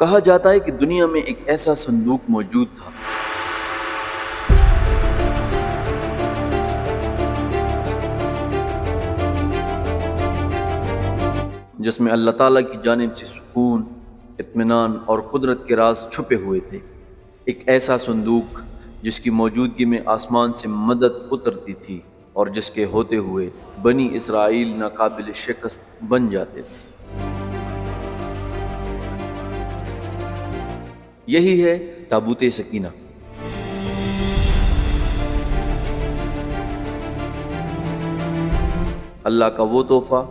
کہا جاتا ہے کہ دنیا میں ایک ایسا صندوق موجود تھا جس میں اللہ تعالیٰ کی جانب سے سکون، اطمینان اور قدرت کے راز چھپے ہوئے تھے۔ ایک ایسا صندوق جس کی موجودگی میں آسمان سے مدد اترتی تھی اور جس کے ہوتے ہوئے بنی اسرائیل ناقابل شکست بن جاتے تھے۔ یہی ہے تابوت سکینہ۔ اللہ کا وہ تحفہ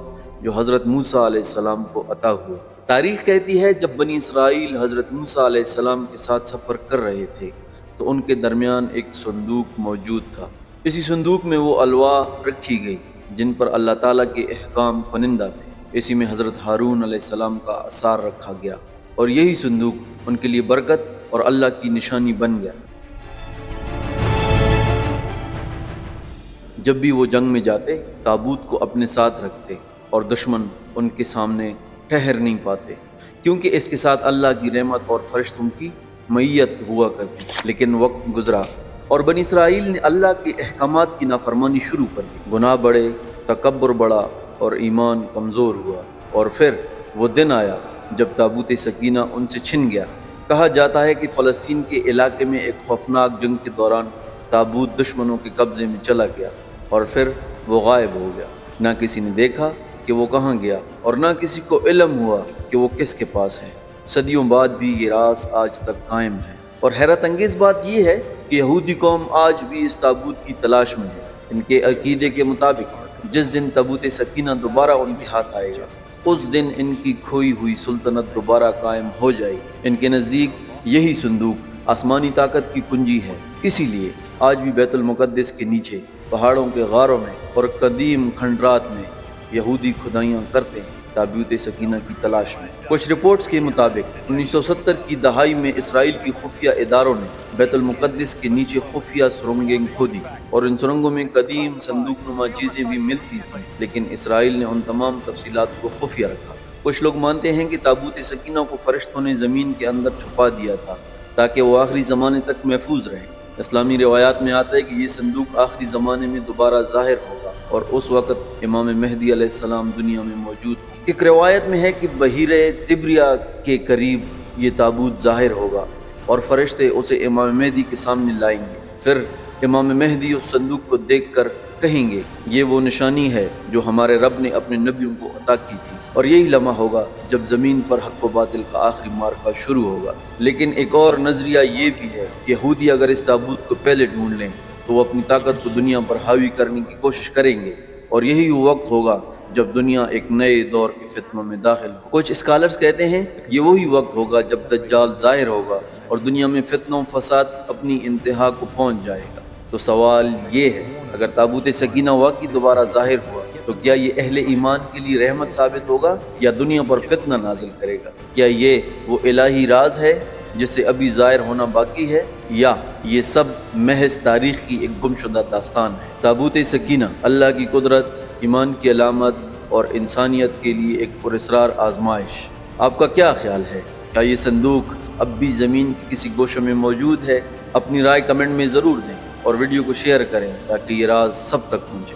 جو حضرت موسیٰ علیہ السلام کو عطا ہوا۔ تاریخ کہتی ہے جب بنی اسرائیل حضرت موسیٰ علیہ السلام کے ساتھ سفر کر رہے تھے تو ان کے درمیان ایک صندوق موجود تھا۔ اسی صندوق میں وہ الواح رکھی گئی جن پر اللہ تعالیٰ کے احکام کنندہ تھے۔ اسی میں حضرت ہارون علیہ السلام کا آثار رکھا گیا اور یہی صندوق ان کے لیے برکت اور اللہ کی نشانی بن گیا۔ جب بھی وہ جنگ میں جاتے تابوت کو اپنے ساتھ رکھتے اور دشمن ان کے سامنے ٹھہر نہیں پاتے، کیونکہ اس کے ساتھ اللہ کی رحمت اور فرشتوں کی معیت ہوا کرتی۔ لیکن وقت گزرا اور بنی اسرائیل نے اللہ کے احکامات کی نافرمانی شروع کر دی۔ گناہ بڑھے، تکبر بڑھا اور ایمان کمزور ہوا، اور پھر وہ دن آیا جب تابوت سکینہ ان سے چھن گیا۔ کہا جاتا ہے کہ فلسطین کے علاقے میں ایک خوفناک جنگ کے دوران تابوت دشمنوں کے قبضے میں چلا گیا اور پھر وہ غائب ہو گیا۔ نہ کسی نے دیکھا کہ وہ کہاں گیا اور نہ کسی کو علم ہوا کہ وہ کس کے پاس ہے۔ صدیوں بعد بھی یہ راز آج تک قائم ہے، اور حیرت انگیز بات یہ ہے کہ یہودی قوم آج بھی اس تابوت کی تلاش میں ہے۔ ان کے عقیدے کے مطابق جس دن تابوت سکینہ دوبارہ ان کے ہاتھ آئے گا، اس دن ان کی کھوئی ہوئی سلطنت دوبارہ قائم ہو جائے گی۔ ان کے نزدیک یہی صندوق آسمانی طاقت کی کنجی ہے۔ اسی لیے آج بھی بیت المقدس کے نیچے، پہاڑوں کے غاروں میں اور قدیم کھنڈرات میں یہودی کھدائیاں کرتے ہیں تابوت سکینہ کی تلاش میں۔ کچھ رپورٹس کے مطابق 1970 کی دہائی میں اسرائیل کی خفیہ اداروں نے بیت المقدس کے نیچے خفیہ سرنگیں کھودی اور ان سرنگوں میں قدیم صندوق نما چیزیں بھی ملتی تھیں، لیکن اسرائیل نے ان تمام تفصیلات کو خفیہ رکھا۔ کچھ لوگ مانتے ہیں کہ تابوت سکینہ کو فرشتوں نے زمین کے اندر چھپا دیا تھا تاکہ وہ آخری زمانے تک محفوظ رہے۔ اسلامی روایات میں آتا ہے کہ یہ صندوق آخری زمانے میں دوبارہ ظاہر ہوگا اور اس وقت امام مہدی علیہ السلام دنیا میں موجود ہوں۔ ایک روایت میں ہے کہ بحیرہ تبریہ کے قریب یہ تابوت ظاہر ہوگا اور فرشتے اسے امام مہدی کے سامنے لائیں گے۔ پھر امام مہدی اس صندوق کو دیکھ کر کہیں گے، یہ وہ نشانی ہے جو ہمارے رب نے اپنے نبیوں کو عطا کی تھی، اور یہی لمحہ ہوگا جب زمین پر حق و باطل کا آخری معرکہ شروع ہوگا۔ لیکن ایک اور نظریہ یہ بھی ہے کہ یہودی اگر اس تابوت کو پہلے ڈھونڈ لیں تو وہ اپنی طاقت کو دنیا پر حاوی کرنے کی کوشش کریں گے، اور یہی وہ وقت ہوگا جب دنیا ایک نئے دور کے فتنوں میں داخل ہو۔ کچھ اسکالرز کہتے ہیں یہ وہی وقت ہوگا جب دجال ظاہر ہوگا اور دنیا میں فتنوں فساد اپنی انتہا کو پہنچ جائے گا۔ تو سوال یہ ہے، اگر تابوت سکینہ واقعی دوبارہ ظاہر ہوا تو کیا یہ اہل ایمان کے لیے رحمت ثابت ہوگا یا دنیا پر فتنہ نازل کرے گا؟ کیا یہ وہ الہی راز ہے جس سے ابھی ظاہر ہونا باقی ہے، یا یہ سب محض تاریخ کی ایک گمشدہ داستان ہے؟ تابوت سکینہ اللہ کی قدرت، ایمان کی علامت اور انسانیت کے لیے ایک پراسرار آزمائش۔ آپ کا کیا خیال ہے؟ کیا یہ صندوق اب بھی زمین کے کسی گوشے میں موجود ہے؟ اپنی رائے کمنٹ میں ضرور دیں اور ویڈیو کو شیئر کریں تاکہ یہ راز سب تک پہنچے۔